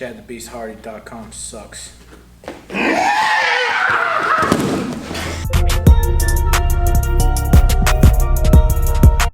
ChadTheBeastHardy.com sucks.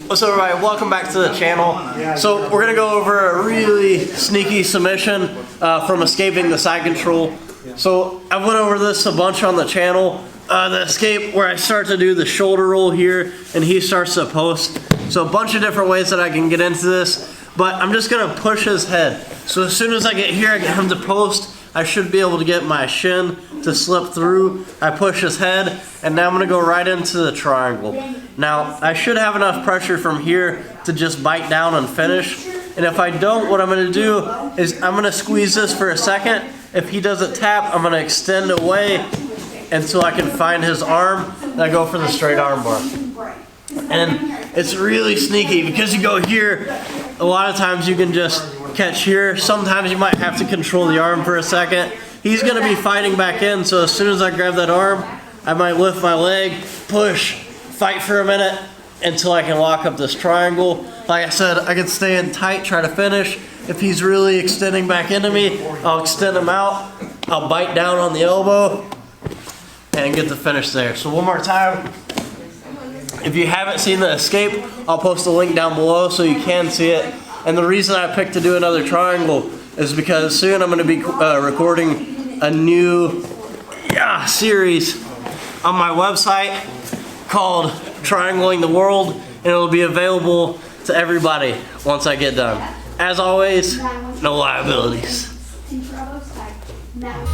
What's up, everybody? Welcome back to the channel. So we're gonna go over a really sneaky submission from escaping the side control. So I went over this a bunch on the channel. The escape where I start to do the shoulder roll here and he starts to post. So a bunch of different ways that I can get into this, but I'm just gonna push his head. So as soon as I get here, I get him to post. I should be able to get my shin to slip through. I push his head, and now I'm gonna go right into the triangle. Now, I should have enough pressure from here to just bite down and finish. And if I don't, what I'm gonna do is I'm gonna squeeze this for a second. If he doesn't tap, I'm gonna extend away until I can find his arm, and I go for the straight arm bar. And it's really sneaky because you go here, a lot of times you can just catch here. Sometimes you might have to control the arm for a second. He's gonna be fighting back in, so as soon as I grab that arm, I might lift my leg, push, fight for a minute until I can lock up this triangle. Like I said, I can stay in tight, try to finish. If he's really extending back into me, I'll extend him out. I'll bite down on the elbow and get the finish there. So one more time. If you haven't seen the escape, I'll post a link down below so you can see it. And the reason I picked to do another triangle is because soon I'm going to be recording a new series on my website called Triangling the World, and it'll be available to everybody once I get done. As always, no liabilities. Now.